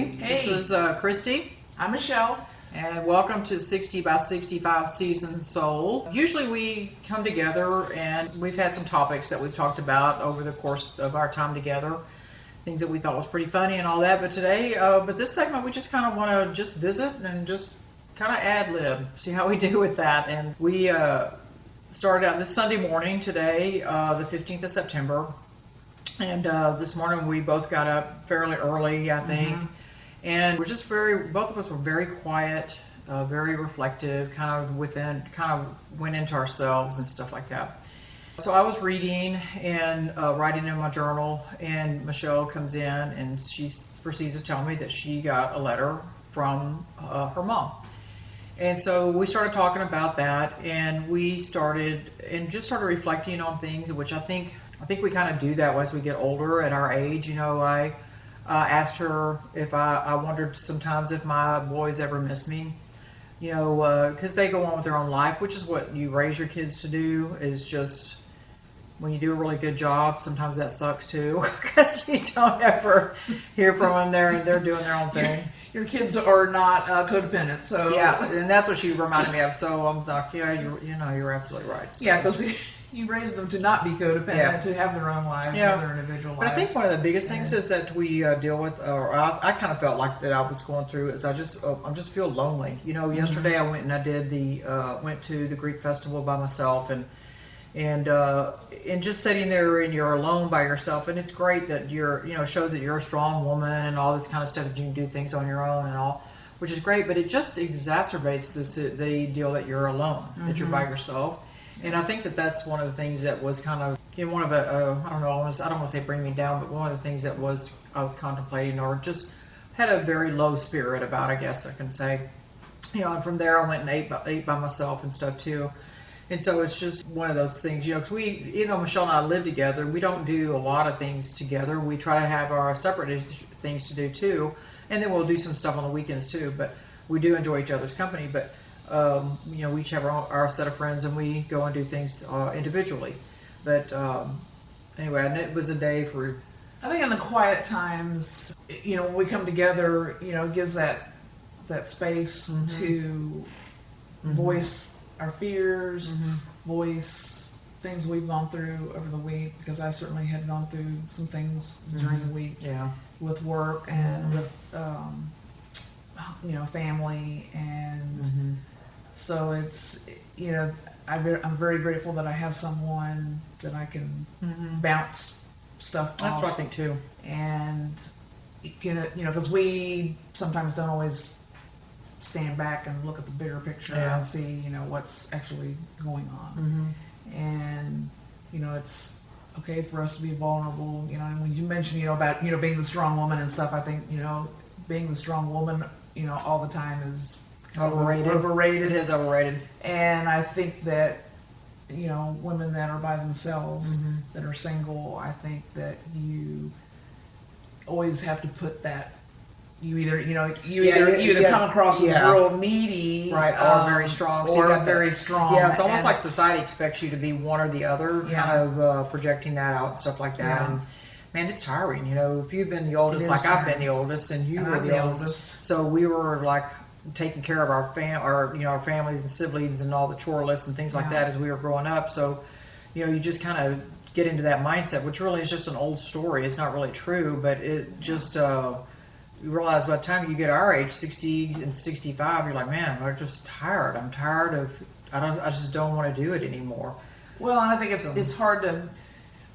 Hey. This is Christie. I'm Michelle. And welcome to 60 by 65 Season Soul. Usually we come together and we've had some topics that we've talked about over the course of our time together. Things that we thought was pretty funny and all that. But today, this segment, we just kind of want to just visit and just kind of ad-lib, see how we do with that. And we started out this Sunday morning today, the 15th of September. And this morning we both got up fairly early, I think. Mm-hmm. And we're just both of us were very quiet, very reflective, kind of went into ourselves and stuff like that. So I was reading and writing in my journal, and Michelle comes in and she proceeds to tell me that she got a letter from her mom. And so we started talking about that, and we started reflecting on things, which I think we kind of do that as we get older at our age. You know, I asked her if I wondered sometimes if my boys ever miss me, you know, because they go on with their own life, which is what you raise your kids to do, is just when you do a really good job, sometimes that sucks too, because you don't ever hear from them. They're doing their own thing. Your kids are not codependent, so yeah, and that's what she reminded me of. So I'm like, yeah, you're absolutely right. So, yeah, because you raise them to not be codependent, to have their own lives, have their individual lives. But I think one of the biggest things is that we deal with, or I kind of felt like that I was going through, is I just feel lonely. You know, yesterday I went and I did went to the Greek festival by myself, and just sitting there and you're alone by yourself, and it's great that shows that you're a strong woman and all this kind of stuff, that you can do things on your own and all, which is great, but it just exacerbates the deal that you're alone, that you're by yourself. And I think that that's one of the things that was kind of, one of I don't want to say bring me down, but one of the things that I was contemplating, or just had a very low spirit about, I guess I can say. And from there I went and ate by myself and stuff too. And so it's just one of those things, because even though Michelle and I live together, we don't do a lot of things together. We try to have our separate things to do too, and then we'll do some stuff on the weekends too. But we do enjoy each other's company. But we each have our set of friends, and we go and do things individually. But anyway, and it was a day for. I think in the quiet times, when we come together, it gives that space to voice our fears, voice things we've gone through over the week, because I certainly had gone through some things during the week with work and with family, and so it's I'm very grateful that I have someone that I can bounce stuff off. That's what I think too. And because we sometimes don't always stand back and look at the bigger picture and see, what's actually going on. And, it's okay for us to be vulnerable, and when you mentioned, about, being the strong woman and stuff, I think, being the strong woman, all the time is overrated. It is overrated. And I think that, women that are by themselves, that are single, I think that you always have to put that. You either come across as real needy, right, or very strong, or very strong. Yeah, it's almost like society expects you to be one or the other, kind of projecting that out and stuff like that. And man, it's tiring. If you've been the oldest, like I've been the oldest, and you were the oldest, so we were like taking care of our our families and siblings and all the chore lists and things like that as we were growing up. So you just kind of get into that mindset, which really is just an old story. It's not really true, but it just. You realize by the time you get our age, 60 and 65, you're like, man, I'm just tired. I'm tired of. I just don't want to do it anymore. Well, and I think it's hard to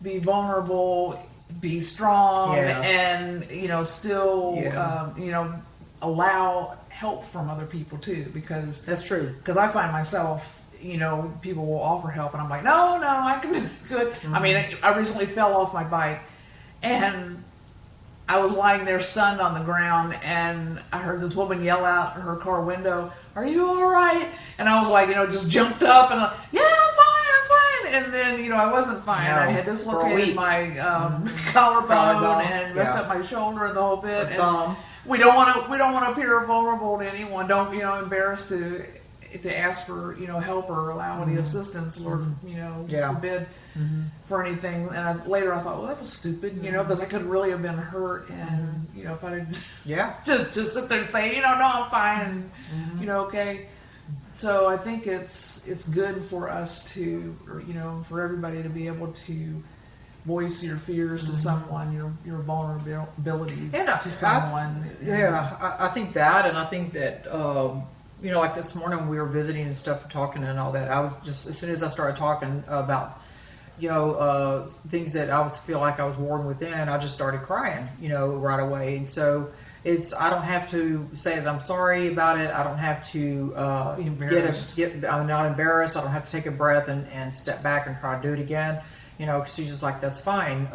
be vulnerable, be strong, and still allow help from other people too, because that's true. Because I find myself, people will offer help, and I'm like, no, I can do good. I mean, I recently fell off my bike, and I was lying there stunned on the ground, and I heard this woman yell out her car window, "Are you all right?" And I was like, just jumped up and yeah, I'm fine. And then, I wasn't fine. I had dislocated my collarbone and messed up my shoulder and the whole bit. And we don't want to appear vulnerable to anyone. Don't embarrassed to to ask for, help or allow any assistance, Lord, forbid for anything. And later I thought, well, that was stupid, because I could really have been hurt. And, if I didn't just sit there and say, no, I'm fine, and, okay. So I think it's good for us to, for everybody to be able to voice your fears to someone, your vulnerabilities to someone. I think that, and I think that, like this morning we were visiting and stuff, talking and all that. I was just, as soon as I started talking about, things that I feel like I was warring within, I just started crying, right away. And so I don't have to say that I'm sorry about it. I don't have to be embarrassed. I'm not embarrassed. I don't have to take a breath and step back and try to do it again. Because she's just like, that's fine.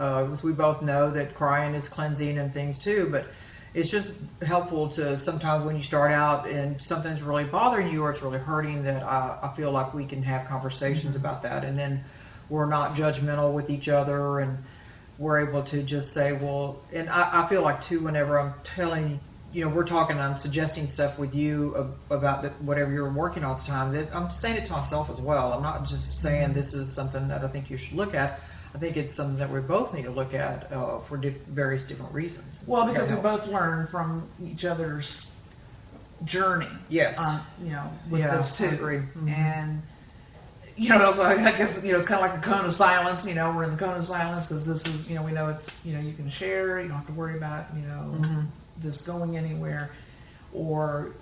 We both know that crying is cleansing and things too, but it's just helpful to sometimes when you start out and something's really bothering you or it's really hurting, that I feel like we can have conversations about that, and then we're not judgmental with each other, and we're able to just say, well, and I feel like too, whenever I'm telling, we're talking, I'm suggesting stuff with you about whatever you're working on at the time, that I'm saying it to myself as well. I'm not just saying this is something that I think you should look at. I think it's something that we both need to look at for various different reasons. Well, because we both learn from each other's journey. Yes. With this too. I agree. And, also, I guess, it's kind of like the cone of silence. We're in the cone of silence because this is, we know it's, you can share, you don't have to worry about, this going anywhere, or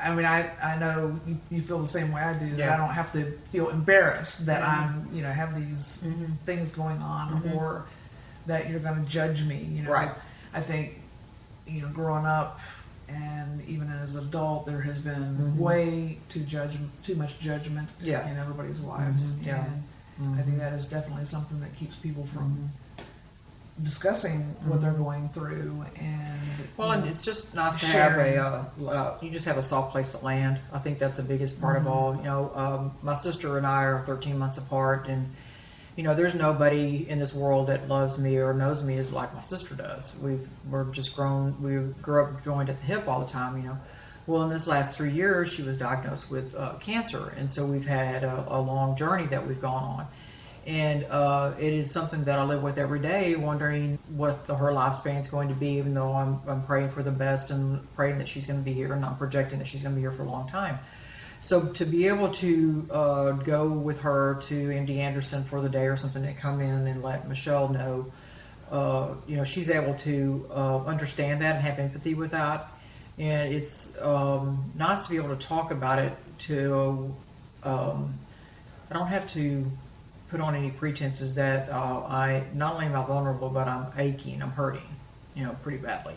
I know you feel the same way I do, that I don't have to feel embarrassed that I'm have these things going on, or that you're going to judge me, right. I think growing up and even as an adult, there has been way too much judgment in everybody's lives, and I think that is definitely something that keeps people from discussing what they're going through. And it's just nice to have you just have a soft place to land. I think that's the biggest part of all. My sister and I are 13 months apart, and there's nobody in this world that loves me or knows me as like my sister does. We grew up joined at the hip all the time. Well, in this last 3 years, she was diagnosed with cancer, and so we've had a long journey that we've gone on. And it is something that I live with every day, wondering what her lifespan is going to be, even though I'm praying for the best and praying that she's going to be here, and I'm projecting that she's going to be here for a long time. So to be able to go with her to MD Anderson for the day or something, and come in and let Michelle know, she's able to understand that and have empathy with that. And it's nice to be able to talk about it I don't have to put on any pretenses that I not only am I vulnerable, but I'm aching, I'm hurting, pretty badly.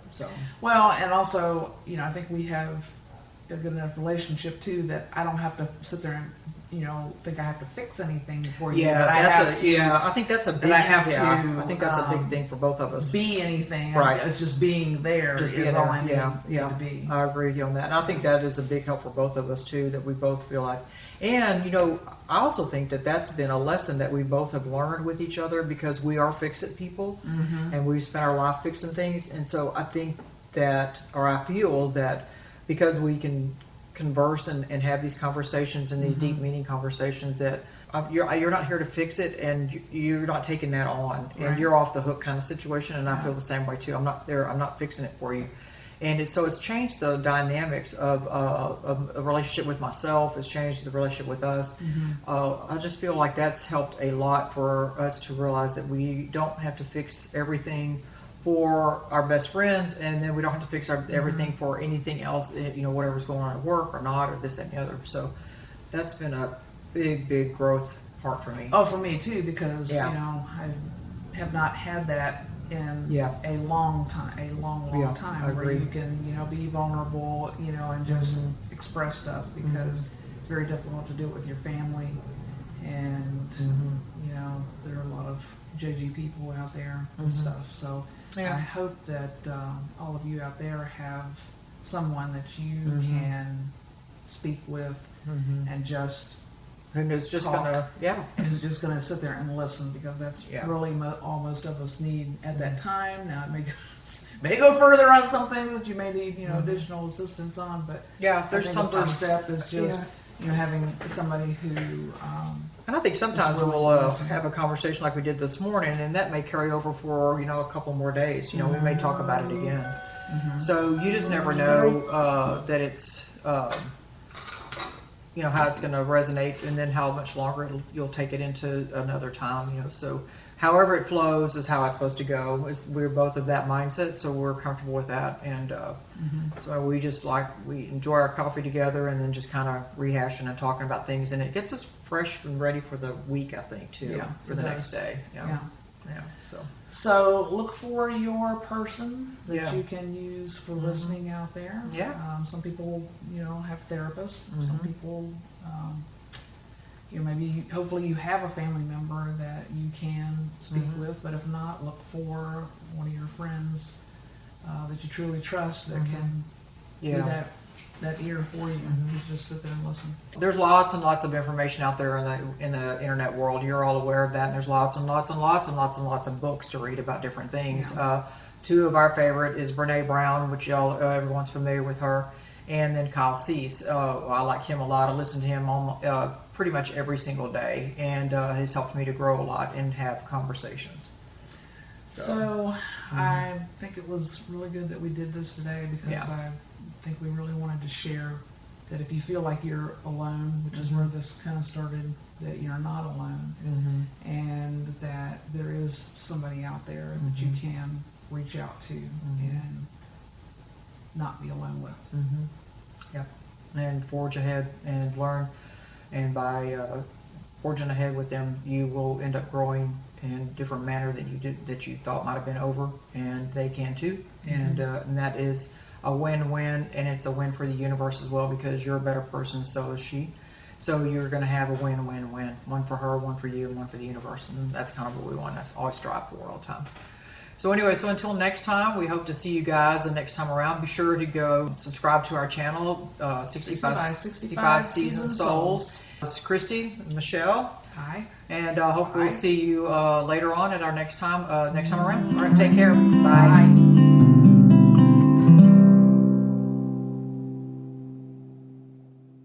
So well, and also, I think we have a good enough relationship too that I don't have to sit there and think I have to fix anything for you. I think that's a big. I have to. I think that's a big thing for both of us. Be anything, right? It's just being there. Just is all I need to be. I agree with you on that, and I think that is a big help for both of us too. That we both feel like, and I also think that that's been a lesson that we both have learned with each other, because we are fix-it people, and we've spent our life fixing things, and so I think that, or I feel that, because we can converse and have these conversations and these deep meaning conversations, that you're not here to fix it, and you're not taking that on, and you're off the hook kind of situation. And I feel the same way too. I'm not fixing it for you. And it's changed the dynamics of a relationship with myself. It's changed the relationship with us. I just feel like that's helped a lot for us to realize that we don't have to fix everything for our best friends, and then we don't have to fix everything for anything else, whatever's going on at work or not, or this, that, and the other. So that's been a big growth part for me. Oh, for me too, because I have not had that in a long time, time, where you can be vulnerable, and just express stuff, because it's very difficult to do it with your family, and there are a lot of judgy people out there and stuff. So I hope that all of you out there have someone that you can speak with and just who's just talk. gonna, yeah, Who's just going to sit there and listen, because that's Yeah. really all most of us need at that time. Now, it may go further on some things that you may need, additional assistance on, but yeah. I There's think the first sometimes, step is just, having somebody who, and I think sometimes willing we'll to listen. have a conversation like we did this morning, and that may carry over for a couple more days. We may talk about it again. So you just never know that it's. How it's going to resonate, and then how much longer you'll take it into another time. So however it flows is how it's supposed to go. We're both of that mindset, so we're comfortable with that, and so we enjoy our coffee together, and then just kind of rehashing and talking about things, and it gets us fresh and ready for the week, I think, too, Yeah, for the next day. Yeah. So look for your person that Yeah. you can use for listening out there. Yeah. Some people, have therapists. Some people, maybe, hopefully you have a family member that you can speak with, but if not, look for one of your friends that you truly trust that can be that ear for you. Just sit there and listen. there's lots and lots of information out there in the internet world. You're all aware of that. And there's lots and lots and lots and lots and lots of books to read about different things. Yeah. Two of our favorite is Brene Brown, which everyone's familiar with her, and then Kyle Cease. I like him a lot. I listen to him pretty much every single day, and he's helped me to grow a lot and have conversations. So I think it was really good that we did this today, because I think we really wanted to share that if you feel like you're alone, which is where this kind of started, that you're not alone, and that there is somebody out there that you can reach out to and not be alone with. Yep. And forge ahead and learn, and by forging ahead with them, you will end up growing in a different manner that you thought might have been over, and they can too. And that is a win-win, and it's a win for the universe as well, because you're a better person, so is she. So you're going to have a win-win-win. One for her, one for you, and one for the universe. And that's kind of what we want to always strive for all the time. So anyway, so until next time, we hope to see you guys the next time around. Be sure to go subscribe to our channel, 65 Season Souls. It's Christie and Michelle. Hi. And I hope we'll see you later on at our next time around. All right, take care. Bye. Bye.